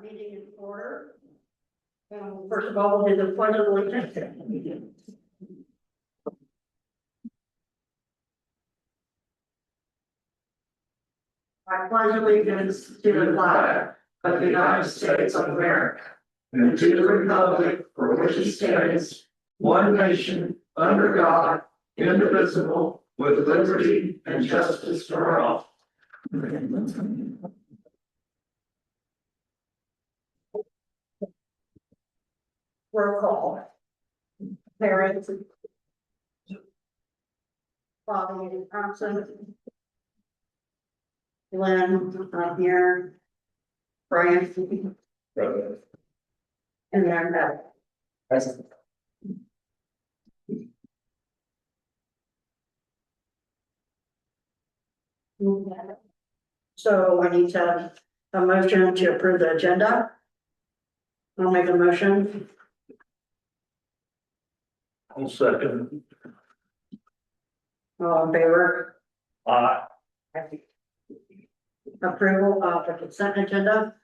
Meeting in order. First of all, we'll do the pledge of allegiance. I pledge allegiance to the flag of the United States of America and to the republic for which it stands, one nation, under God, indivisible, with liberty and justice for all. Roll call. Parents. Bobby Thompson. Glenn, I'm here. Brian. And then Present. So I need to, a motion to approve the agenda. I'll make a motion. I'll second. All in favor? Aye. Approval of the consent agenda.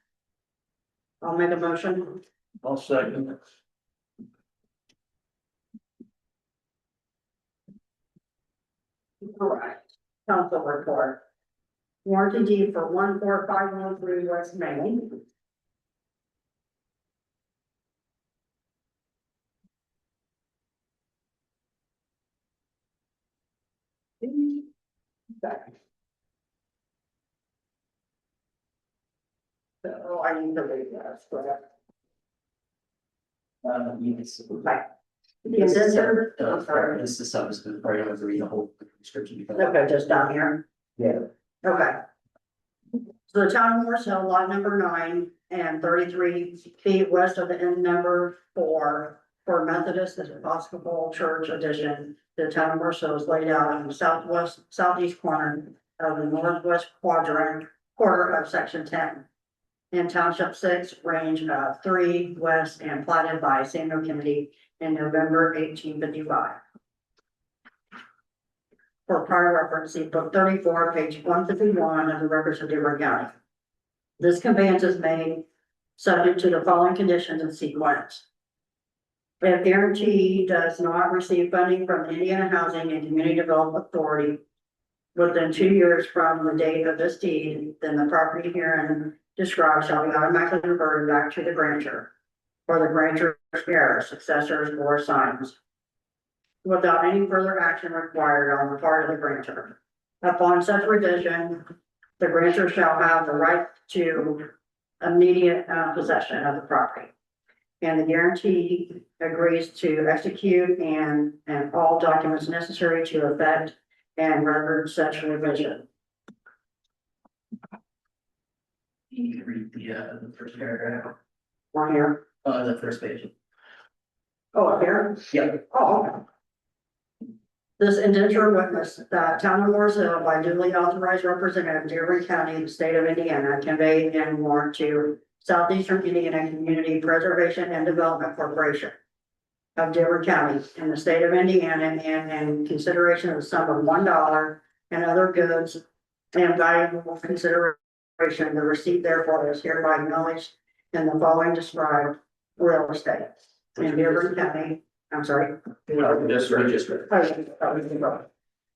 I'll make a motion. I'll second. Correct. Council report. Warranty deed for 14513 West Main. So I need to read that, correct? Yes. Right. The indenture, I'm sorry. This is subsequent, probably don't have to read the whole description. because- Okay, just down here. Yeah. Okay. So the town of Morris Hill, lot number 9 and 33 feet west of the end number 4 for Methodist Episcopal Church addition. The town of Morris Hill is laid out in the southeast corner of the northwest quarter of section 10. In township 6, range of 3 west and platted by Samuel Kennedy in November 1855. For prior reference, see book 34, page 151 of the records of Dearborn County. This conveyance is made subject to the following conditions and sequence. If guarantee does not receive funding from the Indiana Housing and Community Development Authority within 2 years from the date of this deed, then the property herein described shall be automatically reverted back to the grantor or the grantor's heirs, successors, or assigns, without any further action required on the part of the grantor. Upon such revision, the grantor shall have the right to immediate possession of the property. And the guarantee agrees to execute and all documents necessary to effect and record such revision. You can read the first paragraph, One here. the first page. Oh, up here? Yeah. Oh, okay. This indenture witness that town of Morris Hill by duly authorized representative Dearborn County, the state of Indiana, conveyed and warrant to Southeastern Indiana Community Preservation and Development Corporation of Dearborn County in the state of Indiana and consideration of the sum of $1 and other goods and valuable consideration. The receipt therefore is hereby acknowledged in the following described real estate in Dearborn County. I'm sorry. Just register.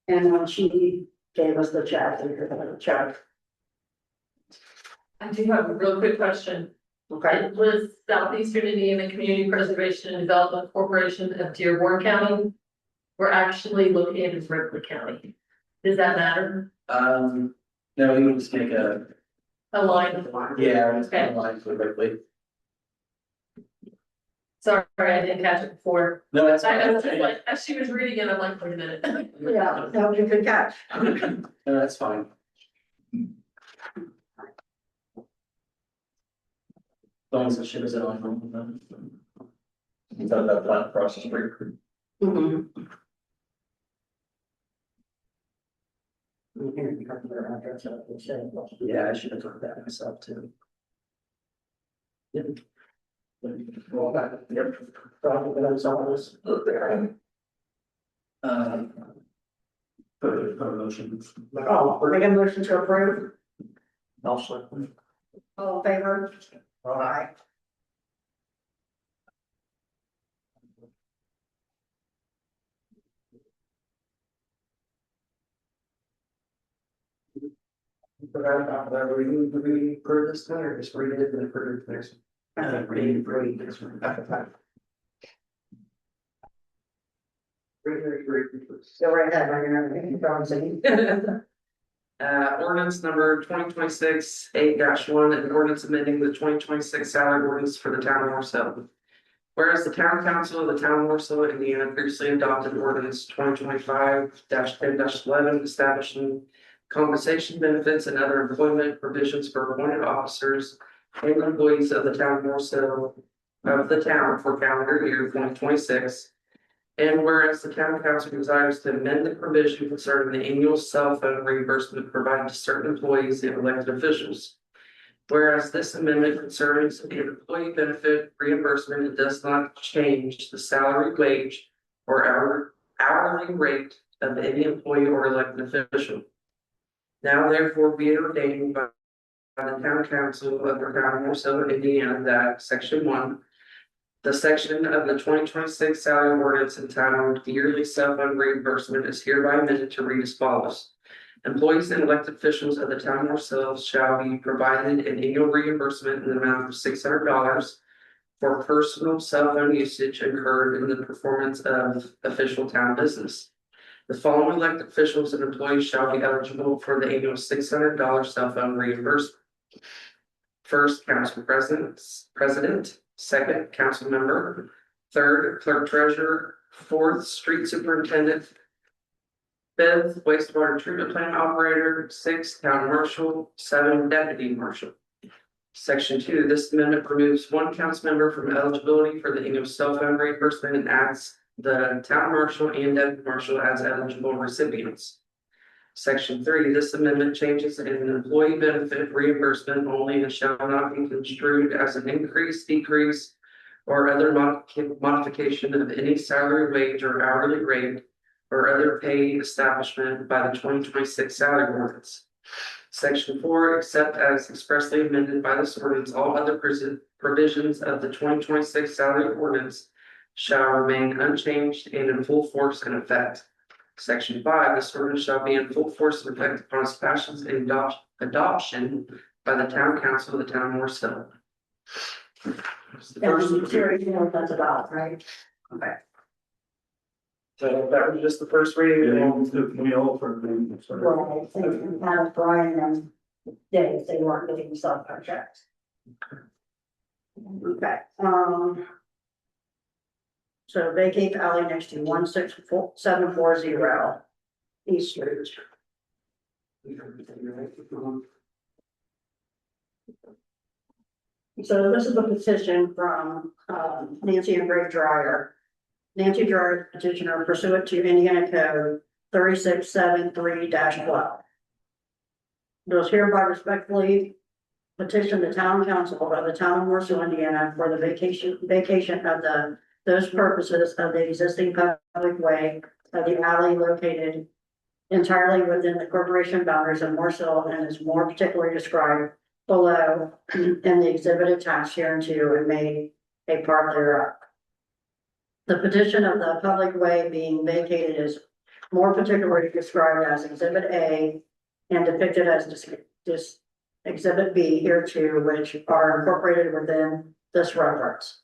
And when she gave us the check, I do have a real quick question. okay, It was Southeastern Indiana Community Preservation and Development Corporation of Dearborn County. We're actually located in Ripley County. Does that matter? No, we can just make a, Line? yeah, just Okay. a line quickly. Sorry, I didn't catch it before. No, that's. I was just like, as she was reading it, I'm like, wait a minute. yeah, that was a good catch. No, that's fine. As long as the ship is on. You thought that plant across the street. Mhm. Here, you got their address up, it said. Yeah, I should have took that myself too. Yep. Well, yep. Probably that's all this. Put a motion. Oh, we're making a motion to approve. Also. All in favor? Aye. Forgot about that, we approve this one, or just read it and approve it next? I think read this one. Go right ahead, I'm gonna. Ordinance number 2026-8-1, an ordinance amending the 2026 salary ordinance for the town of Marcel. Whereas the town council of the town of Marcel, Indiana previously adopted ordinance 2025-10-11 establishing compensation benefits and other employment provisions for appointed officers and employees of the town of Marcel of the town for calendar year 2026. And whereas the town council desires to amend the provision concerning the annual cell phone reimbursement provided to certain employees and elected officials. Whereas this amendment concerns an employee benefit reimbursement, it does not change the salary, wage, or hourly rate of any employee or elected official. Now therefore be it ordained by the town council of the town of Marcel, Indiana, that section 1. The section of the 2026 salary ordinance entitled Yearly Cell Phone Reimbursement is hereby amended to read as follows. Employees and elected officials of the town of Marcel shall be provided an annual reimbursement in the amount of $600 for personal cell phone usage incurred in the performance of official town business. The following elected officials and employees shall be eligible for the annual $600 cell phone reimbursement. First, council president. Second, council member. Third, clerk treasurer. Fourth, street superintendent. Fifth, wastewater treatment plant operator. Sixth, town marshal. 7, deputy marshal. Section 2, this amendment removes one council member from eligibility for the annual cell phone reimbursement and adds the town marshal and deputy marshal as eligible recipients. Section 3, this amendment changes an employee benefit reimbursement only and shall not be construed as an increase, decrease, or other modification of any salary, wage, or hourly rate or other pay establishment by the 2026 salary ordinance. Section 4, except as expressly amended by this ordinance, all other provisions of the 2026 salary ordinance shall remain unchanged and in full force and effect. Section 5, this ordinance shall be in full force and effect upon its passage and adoption by the town council of the town of Marcel. And Terry, you know what that's about, right? Okay. So that was just the first reading. We all for. Well, I think kind of Brian and Dave, they weren't getting subcontracts. Okay, so vacate the alley next to 16740 East Street. So this is a petition from Nancy and Greg Dryer. Nancy Dryer petitioner pursuant to Indiana Code 3673-12. Does hereby respectfully petition the town council of the town of Marcel, Indiana for the vacation of those purposes of the existing public way of the alley located entirely within the corporation boundaries of Marcel and is more particularly described below in the exhibit attached hereunto and made a part thereof. The petition of the public way being vacated is more particularly described as Exhibit A and depicted as this Exhibit B hereto, which are incorporated within this reference.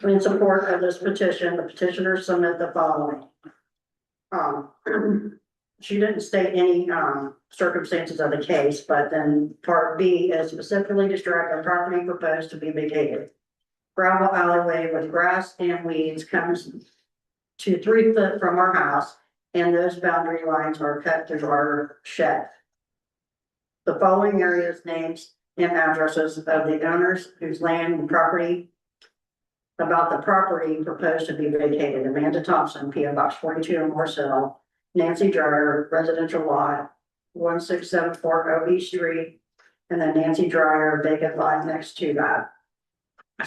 In support of this petition, the petitioners submit the following. She didn't state any circumstances of the case, but then part B is specifically described the property proposed to be vacated. Gravel alleyway with grass and weeds comes to 3 foot from our house, and those boundary lines are cut through our shed. The following areas, names, and addresses of the owners whose land and property about the property proposed to be vacated: Amanda Thompson, P.O. Box 42 in Marcel; Nancy Dryer, residential lot 16740 East Street, and then Nancy Dryer, vacant lot next to that.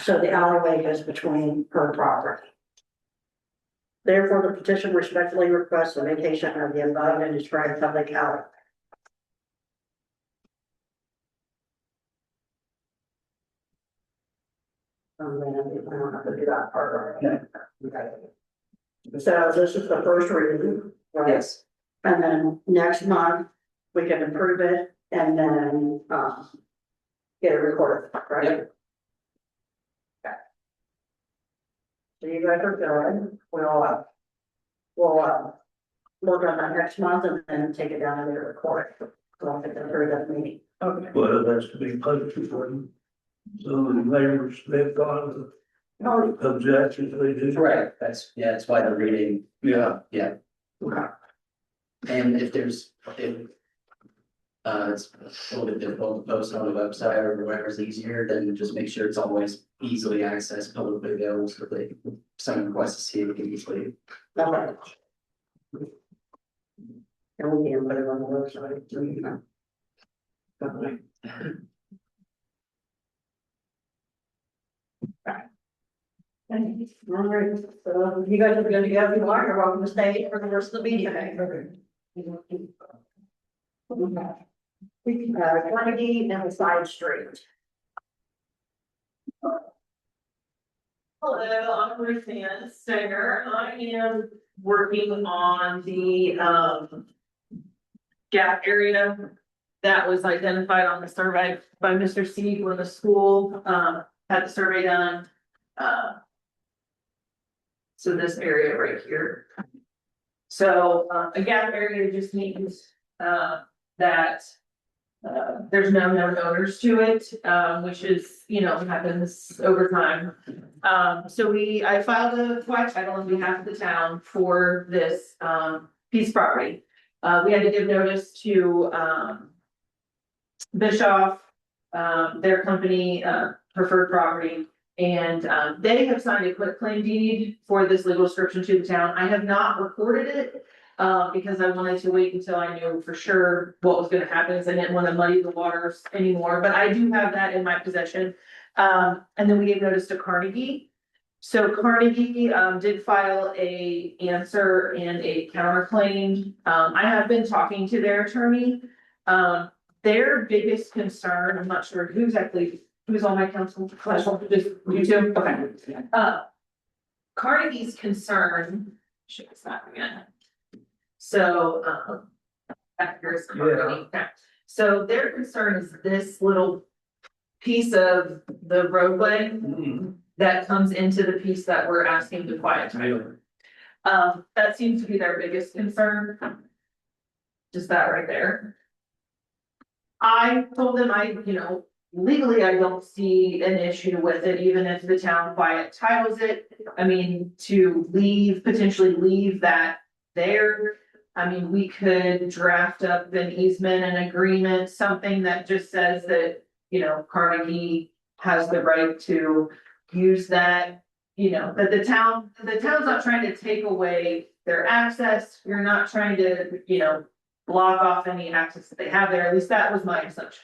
So the alleyway goes between her property. Therefore, the petition respectfully requests the vacation of the above and described public alley. do that part, right? Okay. So this is the first reading, right? Yes. And then next month, we can approve it and then, get it recorded, right? Yep. Okay. So you guys are good, we'll work on that next month and then take it down and get it recorded. So I'll get it approved at the meeting. Okay. Well, it has to be posted for them. So the neighbors, they've got Oh, objections, they do. Correct, that's why they're reading, Yeah. yeah, okay. and if it's a little bit difficult to post on the website or whatever's easier, then just make sure it's always easily accessed, publicly available, so that if someone requests to see it, we can easily. Okay. And we can put it on the website, so you know. Okay. All right, so you guys are good to go, if you are, you're welcome to stay for the rest of the meeting. Carnegie and the side street. Hello, I'm Ruth Ann Stenger. I am working on the gap area that was identified on the survey by Mr. Sieg when the school had the survey done. So this area right here. So a gap area just means that there's no known owners to it, which is, you know, happens over time. So I filed a quiet title on behalf of the town for this piece of property. We had to give notice to Bischoff, their company, Preferred Property. And they have signed a quitclaim deed for this legal description to the town. I have not recorded it. Because I wanted to wait until I knew for sure what was gonna happen, because I didn't wanna muddy the waters anymore, but I do have that in my possession. And then we gave notice to Carnegie. So Carnegie, did file a answer and a counterclaim. I have been talking to their attorney. Their biggest concern, I'm not sure who's on my council, just you two, okay. Carnegie's concern, show us that again. So, here's Carnegie. Okay. So their concern is this little piece of the roadway that comes into the piece that we're asking to quiet title. That seems to be their biggest concern. Just that right there. I told them legally, I don't see an issue with it, even if the town quiet titles it. I mean, to potentially leave that there. I mean, we could draft up an easement and agreement, something that just says that, Carnegie has the right to use that. That the town's not trying to take away their access. You're not trying to, block off any access that they have there. At least that was my assumption.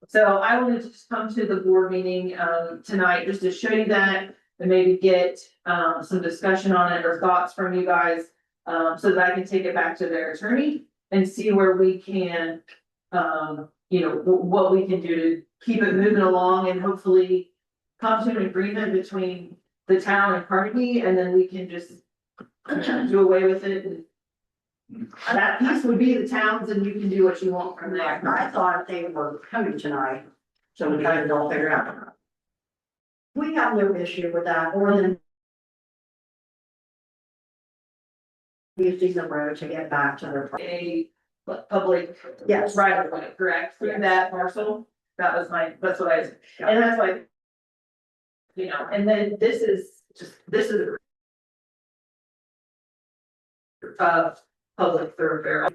So I wanted to just come to the board meeting, tonight, just to show you that and maybe get, some discussion on it or thoughts from you guys. So that I can take it back to their attorney and see where we can, what we can do to keep it moving along and hopefully come to an agreement between the town and Carnegie, and then we can just do away with it. And that piece would be the town's, and you can do what you want from there. I thought they were coming tonight, so we got it all figured out. We have no issue with that, or than using the road to get back to their. A public Yes. right of way, correct, through that parcel, that's what I, and that's like. And then this is. Public thoroughfare.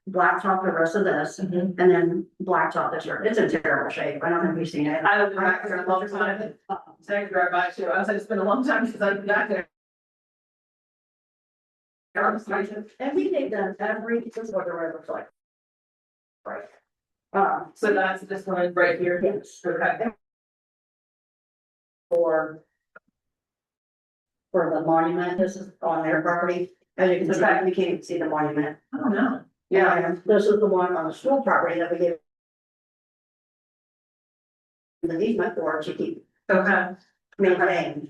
Blacktop the rest of this, and then blacktop this year. It's in terrible shape. I don't know if you've seen it. I haven't been back there in a long time. Thank you very much, I was like, it's been a long time since I've been back there. And we think that this is what the road looks like. Right. So that's this one right here. Yes. Okay. For the monument, this is on their property. As you can see, you can't even see the monument. I don't know. Yeah, this is the one on the school property that we gave. The easement for to keep. Okay. maintained.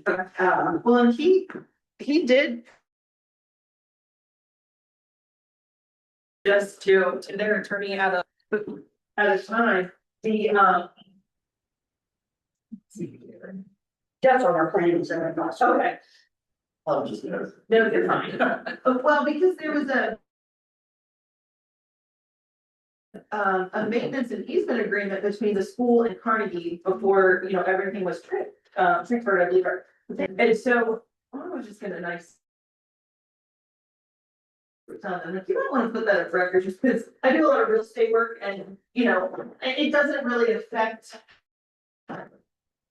Well, and he did. Just to their attorney at a time, the, That's on our plans and whatnot. So, okay, I'll just know. no, you're fine. Well, because there was a maintenance and easement agreement between the school and Carnegie before, you know, everything was transferred, I believe. And so, I was just gonna nice. Like, you might wanna put that up record, just because I do a lot of real estate work and, you know, it doesn't really affect.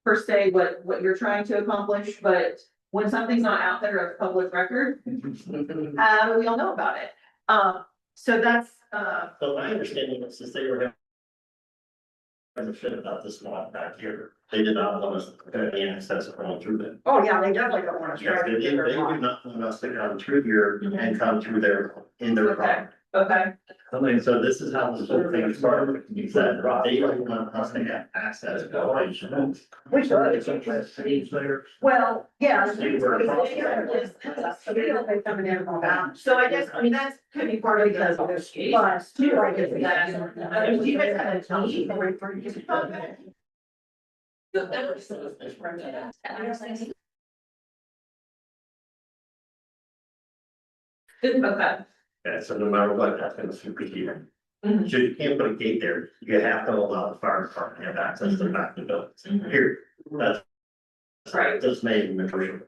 Per se, what you're trying to accomplish, but when something's not out there of public record, we all know about it. So that's, So my understanding is they were. Having shit about this lot back here, they did not want us to have any access going through them. oh yeah, they definitely don't want to Yes, try they to did, get they their did not want us to come through here and come through in their property. okay, So this is how this whole thing started, is that they don't want us to have access. We should. He's there. Well, yeah. They were- They coming in on that. so I guess, I mean, that's could be part of Because the of this negotiation. plus too, I guess. I mean, you guys had a team. Okay. Yeah, so no matter what, that's gonna supersede. Mhm. So you can't put a gate there, you have to allow the fire department to have access to the back of the buildings, here, that's. Right. That's made negotiable.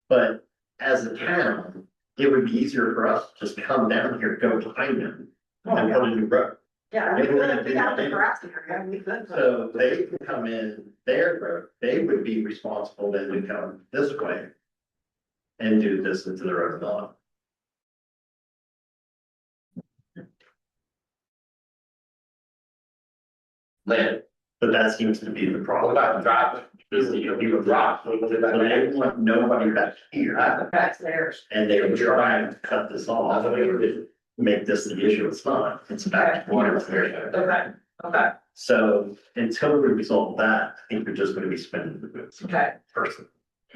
But as a town, it would be easier for us to just come down here, go behind them and put a new road. Yeah, we could, we got the grass here, yeah, we could. So they could come in their road, they would be responsible then to come this way. And do this into the road law. Land. But that seems to be the problem. driveway? Is you rock, so they want nobody back here, That's theirs. and they were trying to cut this off, they would make this the issue, it's not, it's back. Okay, okay, So until we resolve that, I think we're just gonna be spending the goods okay. person.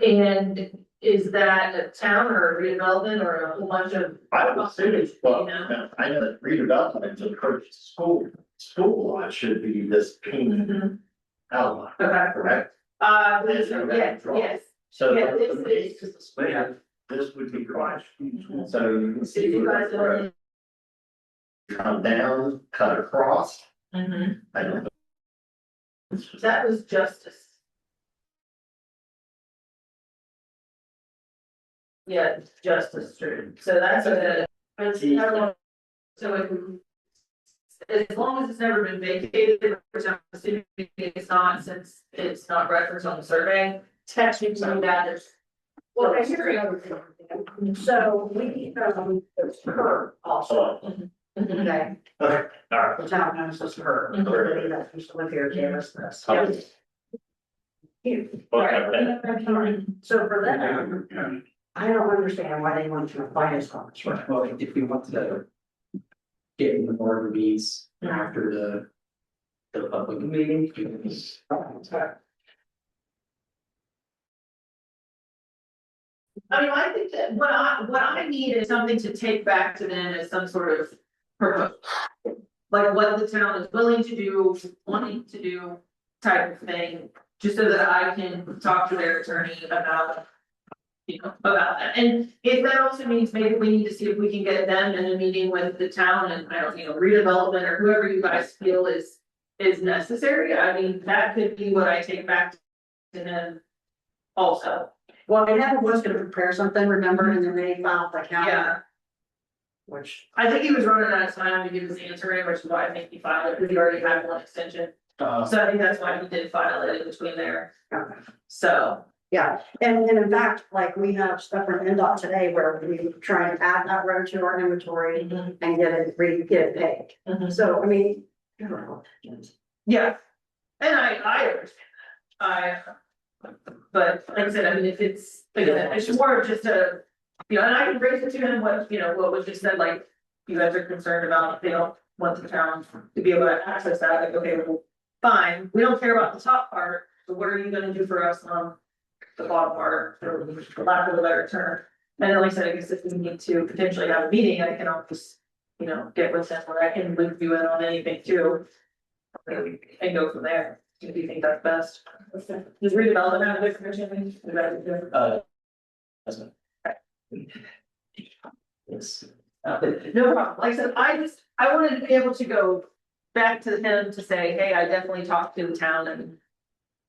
And is that a town or a redevelopment or a whole bunch of? I would say it's, well, You know? now, I know that redevelopment to encourage school lot should be this pink Mhm. outline, Okay, correct? yes, So Yeah, the this base is- is the square, this would be garage, so you can so see. you where guys the road come down, cut across, Mhm. I don't know. That was justice. Yeah, Justice Street, so that's so as long as it's never been vacated, which I'm assuming it's not, since it's not referenced on the survey, technically that is. Well, and here's another thing. So we, there's her also, So, okay, okay, all right. the town knows this her, Mhm. the lady that used to live here gave us this. Yeah. Cute. Okay. So for them, I don't understand why they want to apply us on this. Right, well, if we want to. Get in the board meetings after the public meeting. I mean, I think that what I need is something to take back to them as some sort of proposal. Like what the town is willing to do, wanting to do type of thing, just so that I can talk to their attorney about. You know, about that, and if that also means maybe we need to see if we can get them in a meeting with the town and I don't, you know, redevelopment or whoever you guys feel is necessary, I mean, that could be what I take back to them also. Well, I never was gonna prepare something, remember, and then they filed the Yeah. calendar. Which, I think he was running out of time to give his answer in, which is why I think he filed it, because he already had one extension. So I think that's why he did file it in between there, so. yeah, and in fact, like we have stuff from NDOT today where we try and add that road to our inventory and get it paid. So, I mean. you know, Yeah, and I understand that, but like I said, I mean, if it's, again, it's more of just a. You know, and I can raise it to him, what, you know, what was just said, like, you guys are concerned about, they don't want the town to be able to access that, like, okay, well, fine, we don't care about the top part. So what are you gonna do for us on the bottom part, for lack of a better term? And then like I said, I guess if we need to potentially have a meeting, I can always, get with them, or I can loop you in on anything too. And go from there, if you think that's best. Does redevelopment have a commission? Is that good? That's it. Yes. No problem, like I said, I wanted to be able to go back to him to say, hey, I definitely talked to the town and.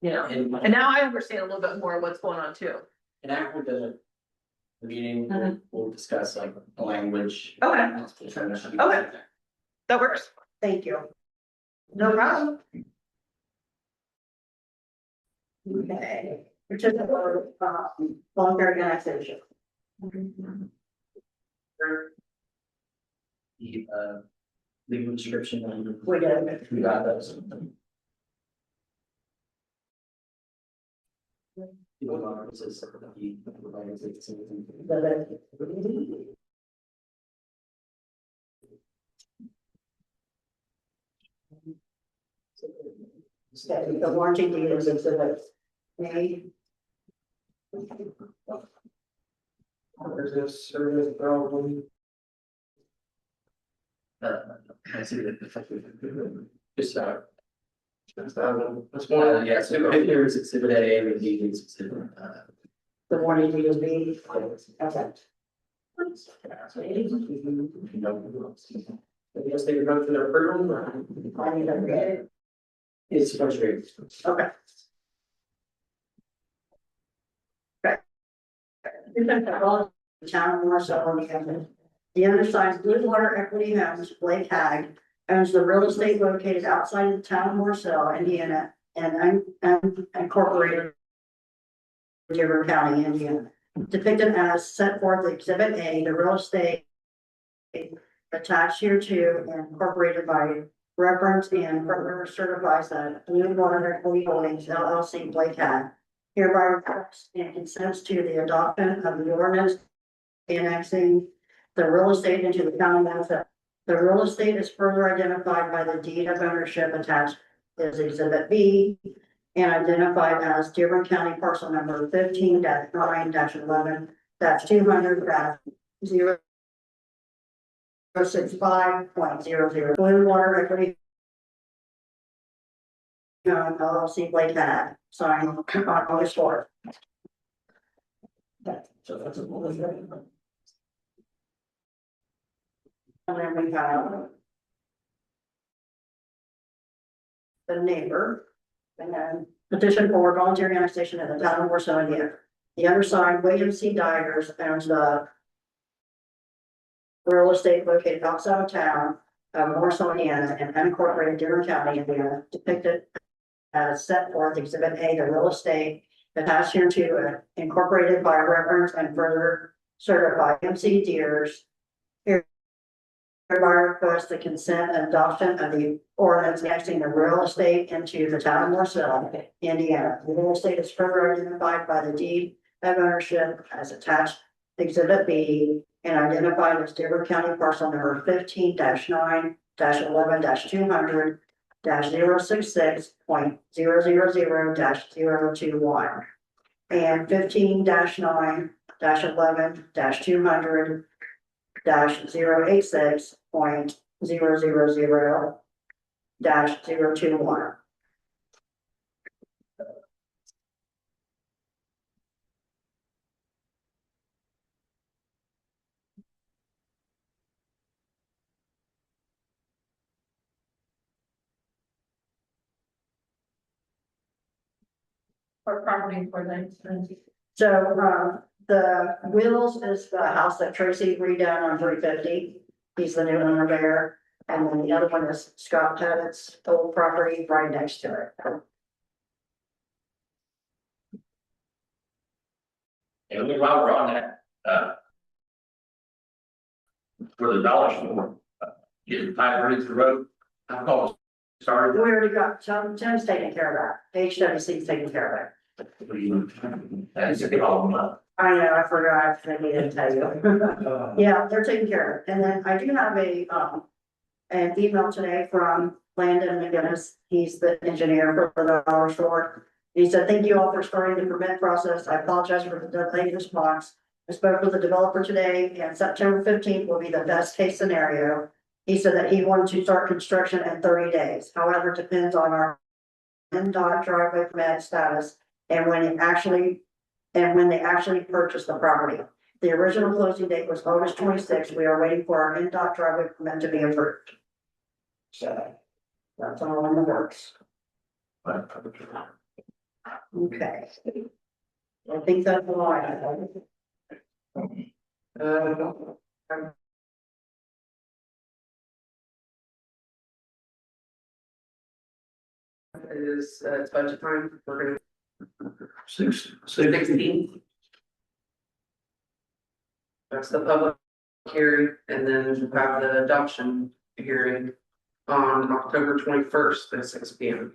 And now I understand a little bit more of what's going on too. And after the meeting, we'll discuss like the language. Okay. Okay. That works. Thank you. No problem. Okay. Certificate of, voluntary annexation. The legal description. We did. We got those. The warranty deed is exhibit A. There's this service problem. I see that. Just, That's one. yeah, so if there's exhibit A, the deed is exhibit, The warranty deed is B. Okay. I guess they would go to their approval, or? I need to read it. it's frustrating. Okay. Town of Marcel, we have it. The undersigned Bluewater Equity Homes, Blake Hag, owns the real estate located outside of the town of Marcel, Indiana, and incorporated Dearborn County, Indiana. Depicted as set forth in Exhibit A, the real estate attached here to and incorporated by reference and further certifies that Bluewater Equity Holdings LLC, Blake Hag, hereby requests and consents to the adoption of the ordinance annexing the real estate into the town of Marcel. The real estate is further identified by the deed of ownership attached as Exhibit B and identified as Dearborn County parcel number 15-9-11-200-065.00. Bluewater Equity LLC, Blake Hag, signed on August 4th. So that's a and then we have the neighbor, and then petition for voluntary annexation of the town of Warsaw, Indiana. The other side, William C. Dyers owns the real estate located outside of town of Warsaw, Indiana, and unincorporated Dearborn County, Indiana, depicted as set forth Exhibit A, the real estate attached here to incorporated by reference and further certified MC Deers. Hereby request the consent and adoption of the ordinance annexing the real estate into the town of Marcel, Indiana. The real estate is further identified by the deed of ownership as attached Exhibit B and identified as Dearborn County parcel number 15-9-11-200-066.000-021 and 15-9-11-200 086.000-021. For property for them. So, the Wills is the house that Tracy redone on 350. He's the new owner there. And then the other one is Scott Pettit's old property right next to it. And while we're on that, for the Dollar Store, getting pipe ready to the road, I've called, We started. already got, Tim's taking care of that. HWC's taking care of it. That's a problem. I know, I forgot, I didn't tell you. Yeah, they're taking care of it. And then I do have an email today from Landon McGinnis. He's the engineer for the Dollar Store. He said, thank you all for starting the permit process. I apologize for the delayed response. I spoke with the developer today and September 15th will be the best case scenario. He said that he wanted to start construction in 30 days. However, it depends on our NDOT driveway permit status and when they actually purchase the property. The original closing date was August 26th. We are waiting for our NDOT driveway permit to be approved. So that's all in the works. Okay. I think that's all I have. It's budget time, we're gonna, 16. that's the public hearing, and then we'll have the adoption hearing on October 21st at 6 P.M.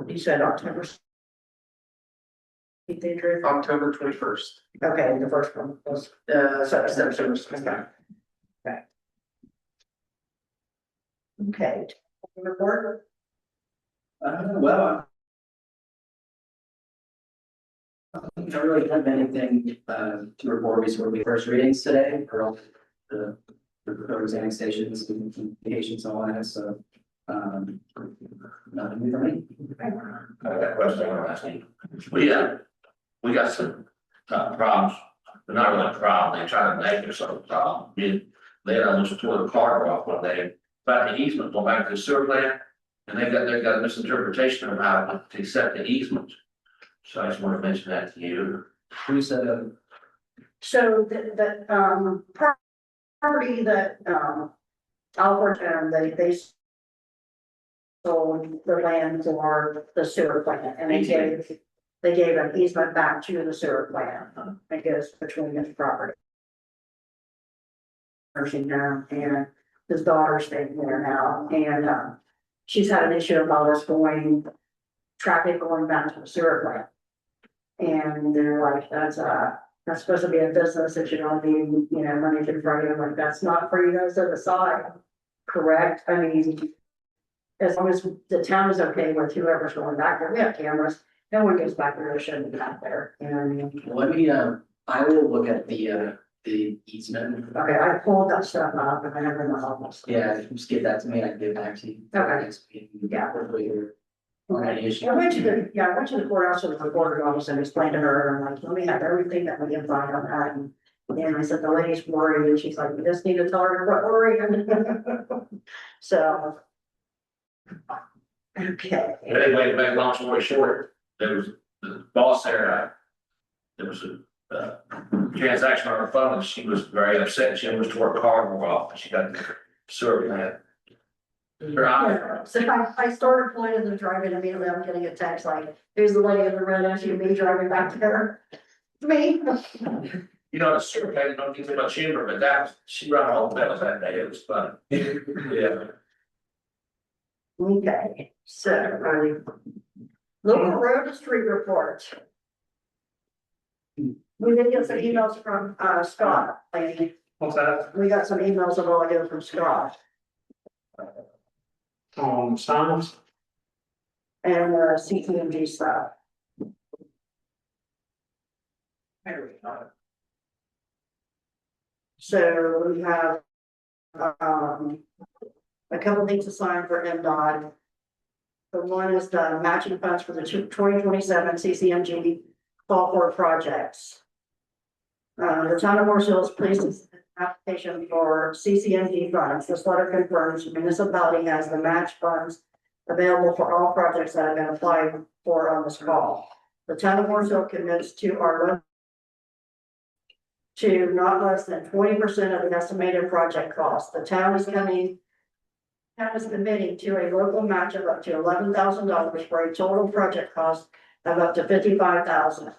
You said October. October 21st. Okay, the first one was. September. Okay. Okay. Report. Well. I don't really have anything to report. We sort of first readings today for all the proposed annexations and communications and all that, so. Nothing for me. I got a question I want to ask you. We got some problems, but not really a problem, they try to make it some problem. They almost tore the car off one day, but the easement go back to the sewer plant. And they've got a misinterpretation of how to accept the easement. So I just want to mention that to you. Who said, So the property that, Alfred owned, they sold the land for the sewer plant and they gave an easement back to the sewer plant. I guess between his property. Nursing home and his daughter's staying there now and, she's had an issue about us traffic going back to the sewer plant. And they're like, that's supposed to be a business that you don't need, money to run. I'm like, that's not for you guys to decide. Correct? I mean, as long as the town is okay with whoever's going back there, we have cameras. No one goes back there, shouldn't be back there, you know what I mean? let me, I will look at the easement. Okay, I pulled that stuff up and I never know. Yeah, just give that to me, I can give it back to you. Okay. Next meeting. Yeah. Hopefully you're on any issue. I went to the courthouse with the recorder's office and explained to her, I'm like, let me have everything that we can find on that. And I said, the lady's worried, and she's like, we just need to tell her what worrying. So. Okay, Anyway, to make a long story short, there was the boss there, there was a transaction on her phone, and she was very upset, she almost tore her car off, she got sewer plant. yeah, so I started pulling the driving immediately, I'm getting a text like, here's the lady in the red SUV driving back there. Me. You know, the sewer plant, don't get too much humor, but she ran all the bells that day, it was fun. Yeah. Okay, so, local road and street report. We did get some emails from, Scott, like, What's that? we got some emails a while ago from Scott Signs. and, CTMG stuff. So we have, a couple things to sign for MDOT. The one is the matching funds for the 2027 CCMG fall for projects. The town of Morris Hills placed an application for CCMG funds. This letter confirms the municipality has the match funds available for all projects that have been applied for on this call. The town of Morris Hills commits to not less than 20% of the estimated project cost. The town is committing to a local match of up to $11,000 for a total project cost of up to $55,000.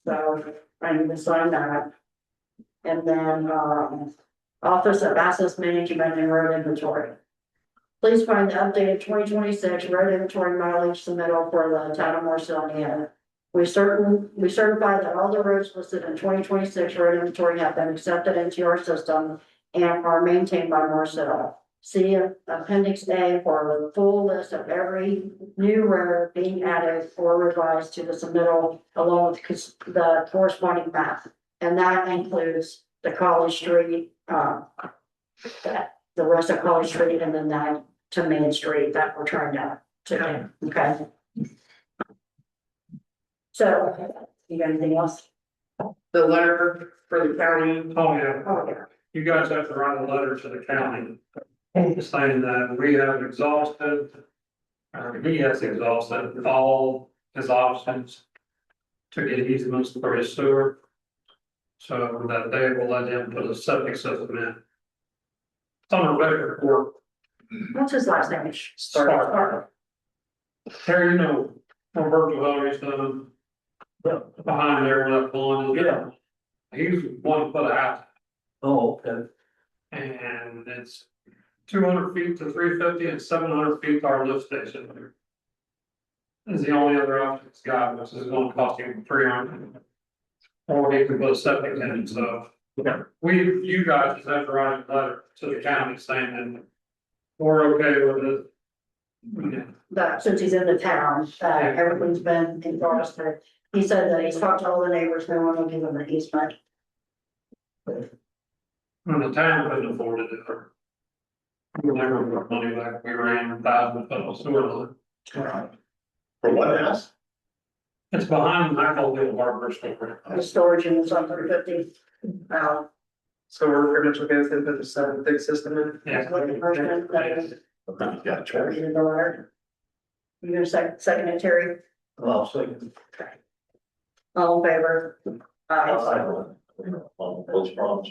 So I need to sign that. And then, Office of Asset Management and Road Inventory. Please find the updated 2026 road inventory mileage submittal for the town of Morris Hill, Indiana. We certify that all the roads listed in 2026 road inventory have been accepted into our system and are maintained by Morris Hill. See appendix A for a full list of every new road being added or revised to the submittal along with the corresponding map. And that includes the College Street, the rest of College Street and then that to Main Street that we're trying to do, okay? So, you got anything else? The letter for the county, Oh, yeah, Oh, yeah. you guys have to write a letter to the county saying that we have exhausted, or he has exhausted all his options to get easements for his sewer. So that they will let him put a septic system in. It's on a record report. What's his last name? Stark. Terry, you know, from Virgil Ellery's done. Behind there where that pond is. Yeah. He's one to put a house. Oh, okay. And it's 200 feet to 350 and 700 feet to our lift station. Is the only other option it's got, which is gonna cost him 300. Or he can put a septic in, so. Okay. You guys just have to write a letter to the county saying that we're okay with it. Yeah. That since he's in the town, everything's been endorsed, but he said that he's talked to all the neighbors, no one will give him an easement. And the town couldn't afford it. We never got money back, we ran thousands of sewer line. For what house? It's behind the Michael Harbor store. The storage units on 350. so we're pretty much okay with it, put the septic system in. Yeah. Looking for him, that is, You got a choice. read the letter. You gonna second it, Terry? Well, second. All in favor? Aye. Those problems,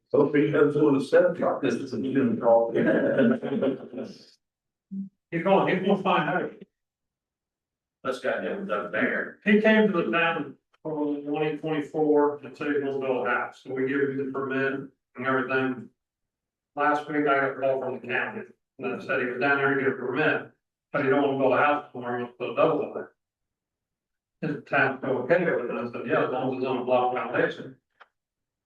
So he has one of the septic. This is a new call. He's gonna find out. This guy did that there. He came to the town for 2024 and said he was gonna build a house, so we give him the permit and everything. Last week I got a call from the county, and they said he was down there to get a permit, but he don't want to build a house for him, put a double on it. Is the town okay with it? And I said, yeah, as long as it's on a block foundation.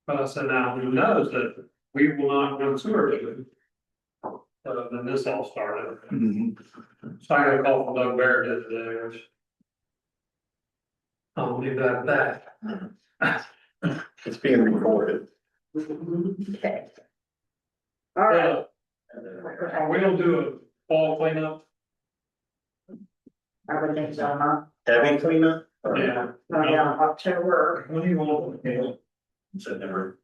But I said, now, who knows that we will not run sewer to it? Then this all started. So I got a call from Doug Barrett today, which. I'll leave that at that. It's being recorded. Okay. All right. Are we gonna do a fall cleanup? I would think so, huh? Heavy cleanup? Yeah. Oh, yeah, October. When do you want? Yeah. September.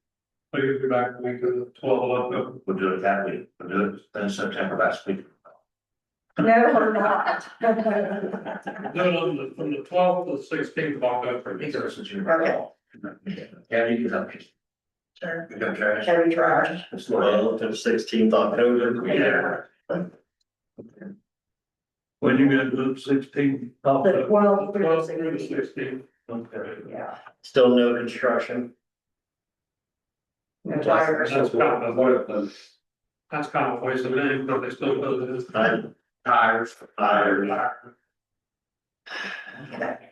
So you'll be back the week of the 12th. We'll do it that week, we'll do it in September last week. No, we're not. Do it on from the 12th to the 16th of October. He goes to you. Okay. Yeah, you can help me. Sure. You got trash? Heavy trash. It's well, to the 16th October. Yeah. When you gonna do 16th? The 12th through the 12th through the 16th. 16th. Okay. Yeah. Still no construction. No tires. That's kind of a waste of name, but they still build it. Tires. Okay.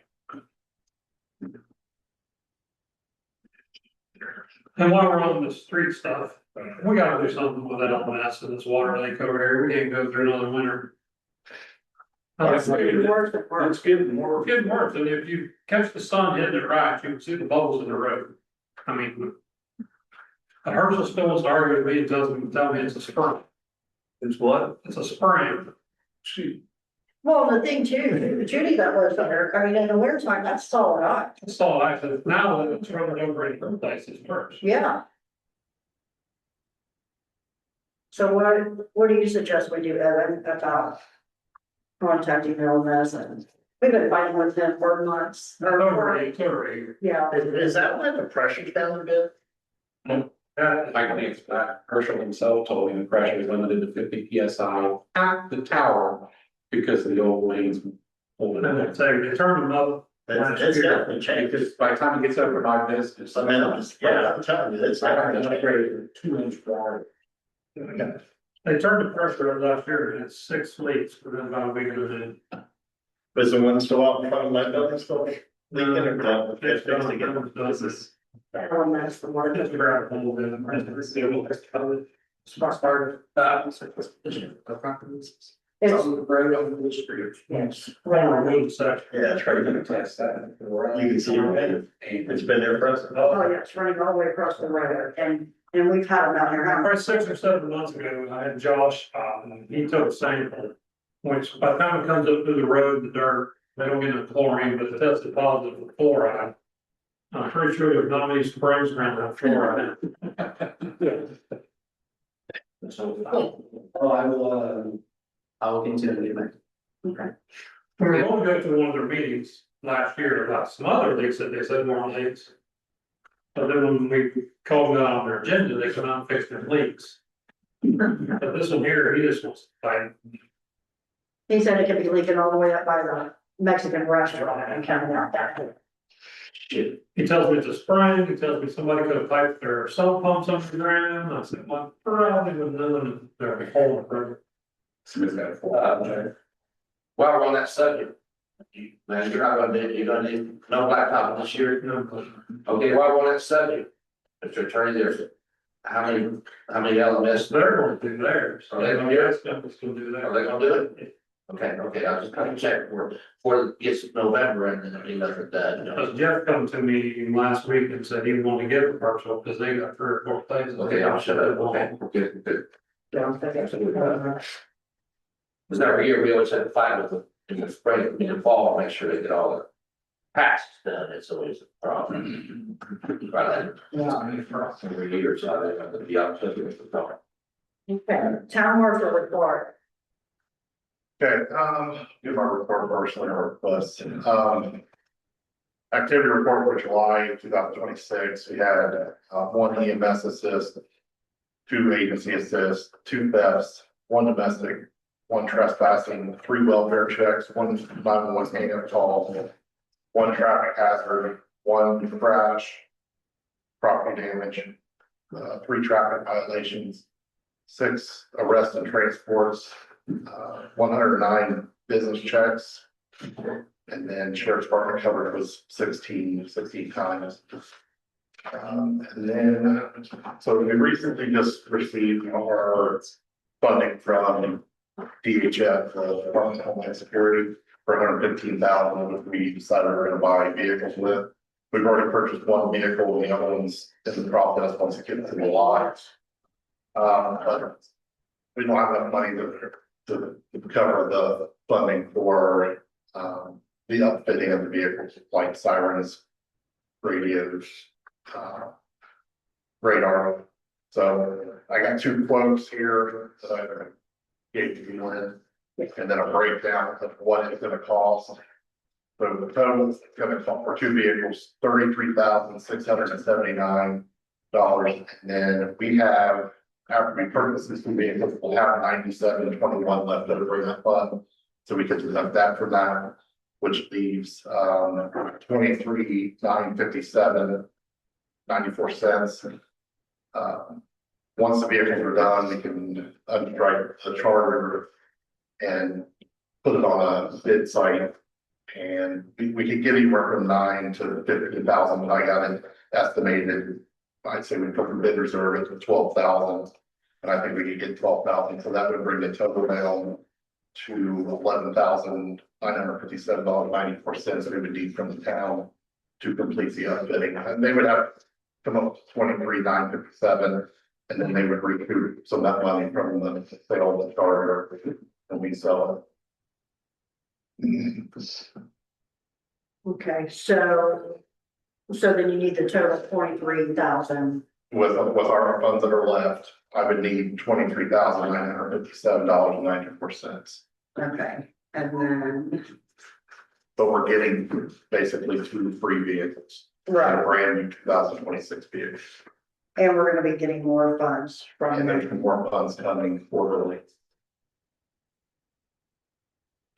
And while we're on the street stuff, we gotta do something with that mess in this water lake over here. We can't go through another winter. It's getting worse and worse. It's getting worse, and if you catch the sun hitting it right, you can see the bubbles in the road. I mean. The Herschel still wants to argue with me and tell me it's a spring. It's what? It's a spring. Shoot, Well, the thing too, Judy that lives there, I mean, in the winter time, that's solid ice. it's all actually, now that it's running over in some places worse. Yeah. So what do you suggest we do, Evan, about contacting Bill and we've been fighting with him for months. It's over here. Yeah. Is that why the pressure's down a bit? I can answer that. Herschel himself told me the pressure is limited to 50 PSI at the tower because of the old lanes. holding And it. it's a determined up. It's definitely changed. Because by the time it gets over by this, it's. I mean, I'm telling you, it's I had to definitely upgrade changed. it 2 inch wide. They turned the pressure last year and it's 6 leaks within about a week and a half. Was the one still out in front of my building still leaking or done? It's done. Elements from what it is. Grab a little bit of the Smart part of, It's, road over the street. yes, right. section. Yeah, it's right there. Test that. You can see it. It's been there for us. Oh, yeah, it's running all the way across the road and we've had them out here. Probably 6 or 7 months ago, I had Josh stop and he took a sample. Which by the time it comes up through the road, the dirt, they don't get into chlorine, but it tested positive for fluoride. I'm pretty sure there's not many springs around that fluoride. Oh, I will continue to make. Okay. We were going to go to one of their meetings last year about some other leaks that they said were on leaks. But then when we called it out on their agenda, they come out and fix their leaks. But this one here, he just wants to fight. He said it could be leaking all the way up by the Mexican restaurant and coming out that way. Shit. He tells me it's a spring, he tells me somebody could have piped their sump pumps underground, I said, well, probably wouldn't know in their hole. While we're on that subject, man, you're not gonna need, you're gonna need no blacktop this year. Okay, while we're on that subject, Mr. Attorney, there's how many LMS, They're going to do theirs. Are they gonna do it? Company's gonna do are they theirs. gonna do it? Okay, I was just trying to check before it gets November and then it'll be nothing done, you know. Because Jeff come to me last week and said he wanted to get the parcel because they got 3 or 4 places. Okay, I'll shut up, okay, good. Because every year we always have to fight with them in the spring, in the fall, make sure they get all the patches done, it's always a problem. Right, every year, so they have to be up to it. Okay, town marshal report. Okay, give my report first, then our request. Activity report for July 2026, we had 1 EMS assist, 2 agency assists, 2 thefts, 1 domestic, 1 trespassing, 3 welfare checks, 1 911 hang-up call, 1 traffic hazard, 1 crash, property damage, 3 traffic violations, 6 arrests and transports, 109 business checks. And then sheriff's department coverage was 16 times. And then, so we recently just received our funding from DHF, the Department of Homeland Security, for $115,000, which we decided we're gonna buy vehicles with. We've already purchased 1 vehicle, the other one's in the process once it gets to the lot. But we don't have enough money to cover the funding for, the upfitting of the vehicles, like sirens, radios, radar. So I got 2 quotes here that I gave you one, and then a breakdown of what it's gonna cost. So the total is gonna cost for 2 vehicles, $33,679. And then we have, after we purchase this 2 vehicles, we'll have 9721 left over in that fund. So we could deduct that from that, which leaves 23,957.94. Once the vehicles are done, we can underwrite the charter and put it on a bid site. And we could give anywhere from 9 to 15,000, but I got it estimated. I'd say we put the bid reserve at 12,000, and I think we could get 12,000, so that would bring the total down to $11,957.94 we would need from the town to complete the upfitting. And they would have come up to 23,957, and then they would recoup some of that money from the sale of the charter and we sell it. Okay, so then you need the total 23,000. With our funds that are left, I would need $23,957.94. Okay, and then, But we're getting basically 2 free vehicles. A right, brand new 2026 vehicle. and we're gonna be getting more funds from And them. there's more funds coming quarterly.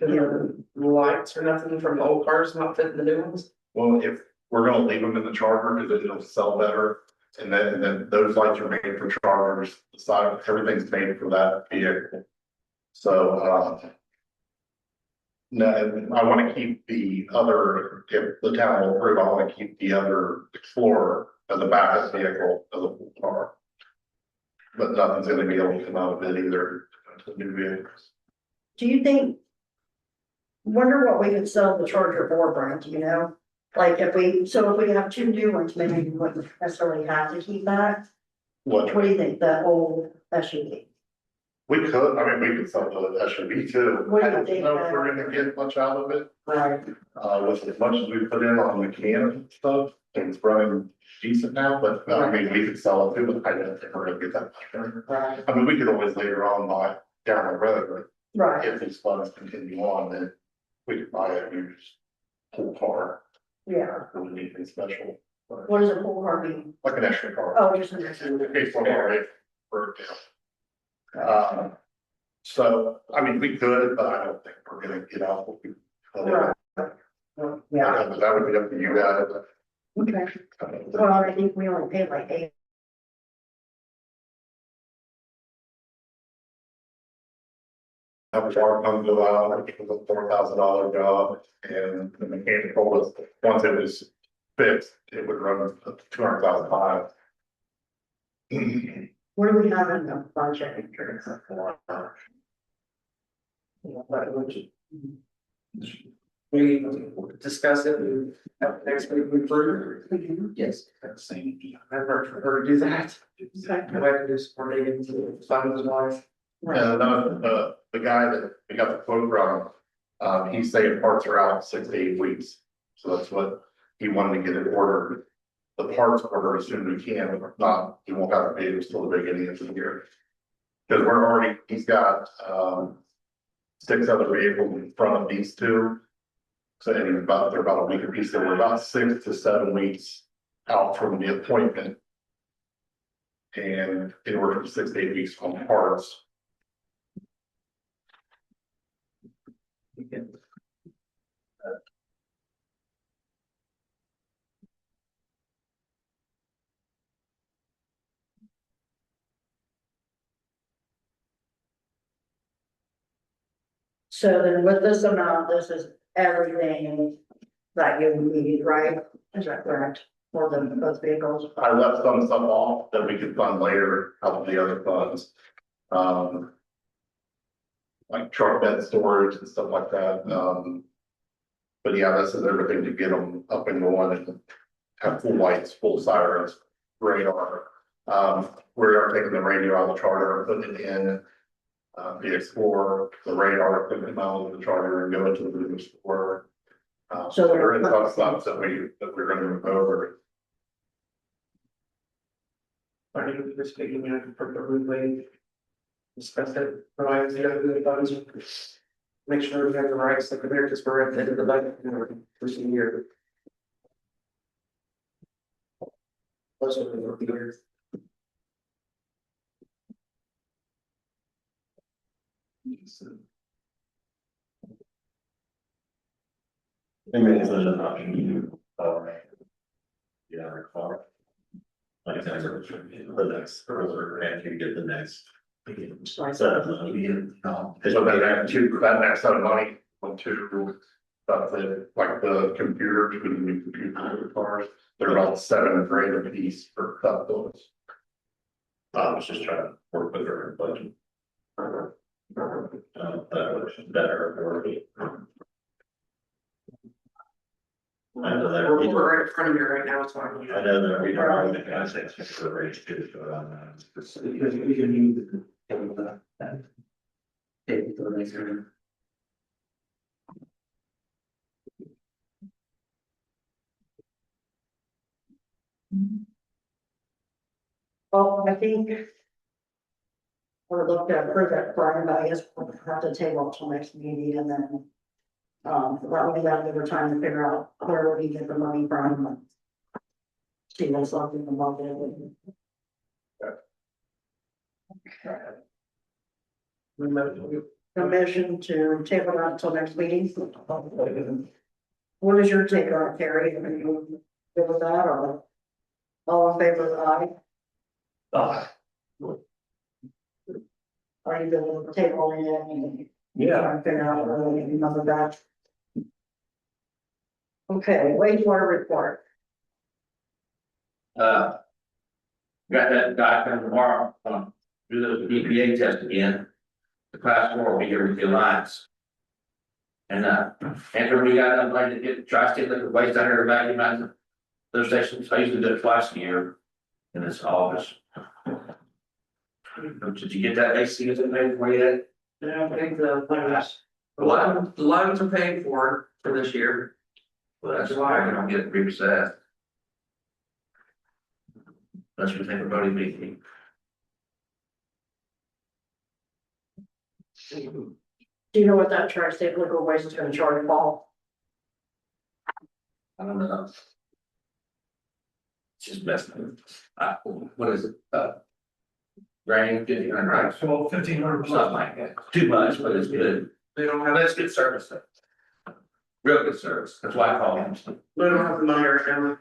The lights or nothing from the old cars not fitting the new ones? Well, if we're gonna leave them in the Charger because it'll sell better. And then those lights are made for Chargers, the side, everything's made for that vehicle. So, no, I wanna keep the other, if the town will approve, I wanna keep the other Explorer as a backup vehicle, as a full car. But nothing's gonna be able to come out of it either, to new vehicles. Do you think? Wonder what we could sell the Charger for, Brent, you know? Like if we have two new ones, maybe we wouldn't necessarily have to keep that. What, What do you think, that old SUV? we could, I mean, we could sell the SUV too. What do I you don't think, know if we're gonna get much out of it, Right. with as much as we put in on the can and stuff, and it's running decent now, but I mean, we could sell it too, but I don't think we're gonna get that much. Right. I mean, we could always later on buy down the road, Right, if these funds continue on, then we could buy a used whole car, yeah. or we need anything special, but What does a full car mean? like an extra car. Oh, just an In case one already broke down. So, I mean, we could, but I don't think we're gonna get out what we. Right. Yeah, That would be up to you guys. okay. Well, I think we only paid like 8. Have a car come go out, it was a $4,000 job, and the mechanical was, once it was fixed, it would run $200,005. What do we have in the budget? We discuss it, and at the next week, we approve. Yes, that's the same. I've heard her do that. Okay. I'd like to do some more digging into funds wise. The guy that we got the quote from, he's saying parts are out 6 to 8 weeks. So that's what he wanted to get it ordered. The parts order as soon as we can, but if not, he won't have to pay until the beginning of the year. Cause we're already, he's got, 6 other vehicles in front of these two. So they're about a week apiece, so we're about 6 to 7 weeks out from the appointment. And in order for 6 to 8 weeks on parts. So then with this amount, this is everything that you need, right? Is that correct? For those vehicles? I left some stuff off that we could fund later out of the other funds. Like truck bed storage and stuff like that, but yeah, this is everything to get them up and going and have full lights, full sirens, radar. We're taking the radio out of the Charger, putting it in. The Explorer, the radar, putting it out of the Charger and go into the Blue Explorer. So there is some stuff that we're gonna move over. I think we're speaking in a perfect way. Discuss it, provide the other funds. Make sure we have the rights that the Americans were at the end of the budget, for some year. Those are the years. I mean, it's an option, yeah, car. Like I said, the next, further, and you get the next. Set of money, So that next set of money went to stuff that, like the computer, to the new computer cars, they're about $7 grand a piece for stuff those. I was just trying to work with her budget. Better, I know that. We're right in front of you right now, it's fine. I know that we are the guys that's for the race too, so Because we can use it. Take it to the next room. Well, I think. We're looking at prove that Brian, but I guess we'll have to table till next meeting and then. That way we have a little time to figure out where we get the money from. See what's left in the market. Permission to table that until next meeting. What is your take on it, Terry? Are you good with that or? All in favor of aye? Are you good with tabling it and? Yeah. Trying to figure out whether we can number that. Okay, wastewater report. Got that guy coming tomorrow, do the EPA test again. The class 4 will be here with the Alliance. And, after we got that money to get tri-state liquid waste out here, vacuum out those stations, I usually do it twice a year. And it's August. Did you get that AC in there for you? Yeah, I think the What? the loans are paid for this year. Well, that's why we don't get repossessed. Unless we think about it meeting. Do you know what that tri-state liquid waste is gonna charge Paul? I don't know. It's just messing. What is it? Grand, 1,500, right? So 1,500 Something like that. Too much, but it's good. They don't Well, that's good service. Though. Real good service. That's why I call him. they don't have the money right now.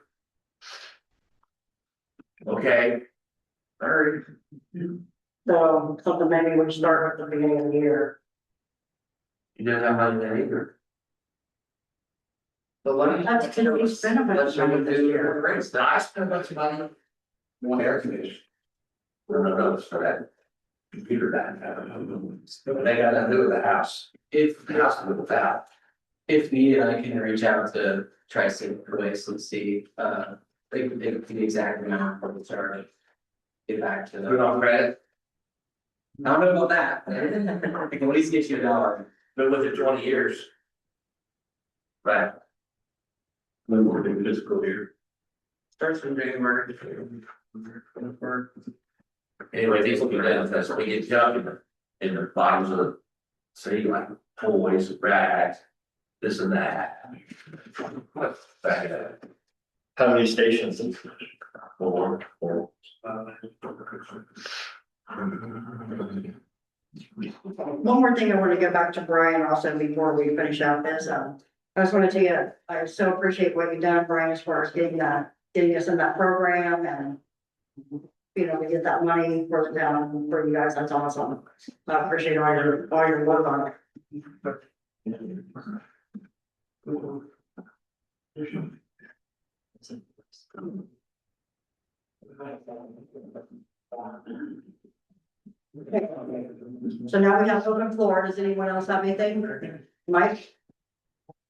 Okay. All right. So something maybe we start at the beginning of the year. You didn't have money there either. The loan. That's gonna be spent about Let's money this year. raise Now, I spent a bunch of money. One air conditioner. No, it's for that computer back. They got to do with the house. If, The house with that. if needed, I can reach out to Tri-State Waste and see, they can the exact amount for the charge. Get back to Put them. on credit, I don't know about that. I can at least get you $1. been with it 20 years. Right. Then we're doing fiscal year. Starts in January. Anyway, these will be done, that's we get junk in the bottoms of the, say, like toys, rags, this and that. Back it up. How many stations? Four. One more thing I want to go back to Brian also before we finish up is, I just want to tell you, I so appreciate what you've done, Brian, as far as getting us in that program and you know, to get that money broken down for you guys, that's awesome. I appreciate all your work on it. Okay. So now we have open floor. Does anyone else have anything? Mike?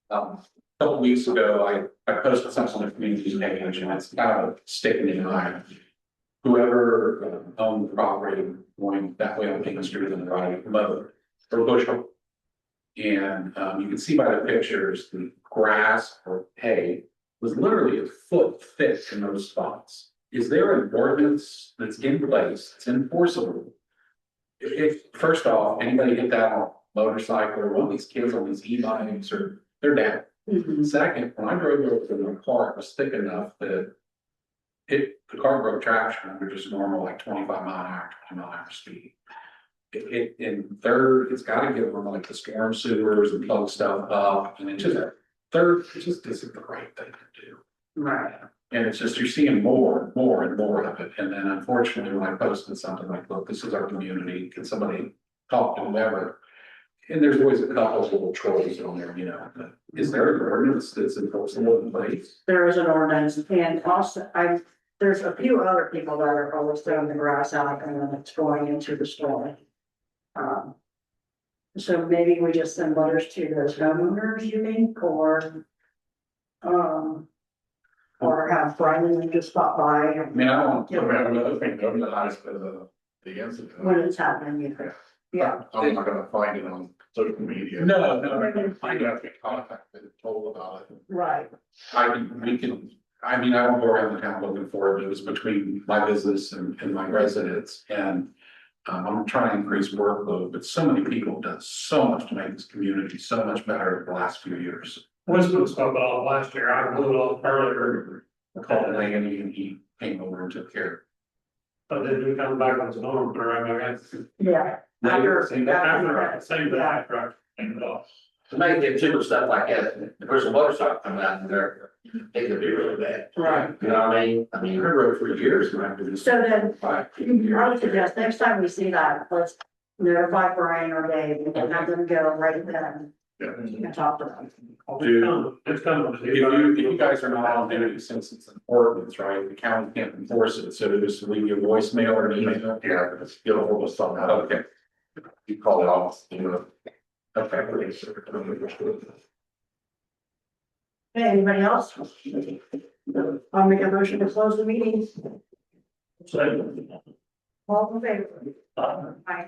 A couple weeks ago, I posted something on the community page and it's kind of sticking in my eye. Whoever owned the property going that way on Main Street in the right mode or bushel. And you can see by the pictures, the grass or hay was literally a foot thick in those spots. Is there an ordinance that's in place, that's enforceable? If, first off, anybody hit that on a motorcycle or one of these kids on these e-bikes or they're down. Second, when I drove over to my car, it was thick enough that the car broke traction under just normal, like 25 mile an hour, 20 mile an hour speed. And third, it's gotta get over like the storm sewers and plug stuff up, and it just, third, it just isn't the right thing to do. Right. And it's just, you're seeing more and more of it, and then unfortunately, when I posted something like, look, this is our community, can somebody talk to whoever? And there's always a couple of little trolls on there, you know, but is there an ordinance that's enforceable in place? There is an ordinance, and also, there's a few other people that are always throwing the grass out and then it's going into the store. So maybe we just send letters to those homeowners, you think, or have Brian just stop by I mean, I don't know if they know the highest, but The incident. when it's happening, you think, yeah. I'm not gonna find it on social media. no, I have to contact them, told about it. Right, I mean, I don't go around the town looking for it, it was between my business and my residents, and I'm trying to increase workload, but so many people have done so much to make this community so much better the last few years. Wisdom stuff off last year, I blew it off earlier, I called Lanny and he came over and took care. but then we come back on storm, but I guess. yeah. Later, After- same day. After, same day, Yeah. after I cleaned it off. To make it simple stuff like that, if there's a motorcycle coming out there, it could be really bad. Right, You know what I mean? I I mean, rode for years and after this. so then, 5 I years. would suggest next time we see that, let's notify Brian or Dave and have them go right then. You can talk to them. It's coming. If you guys are not on duty, since it's an ordinance, right, the county can't enforce it, so just leave your voicemail or an email. Yeah, it's get a hold of somehow. Okay, You call the office, you know. okay. Okay, anybody else? I'll make a motion to close the meeting. All in favor? Aye.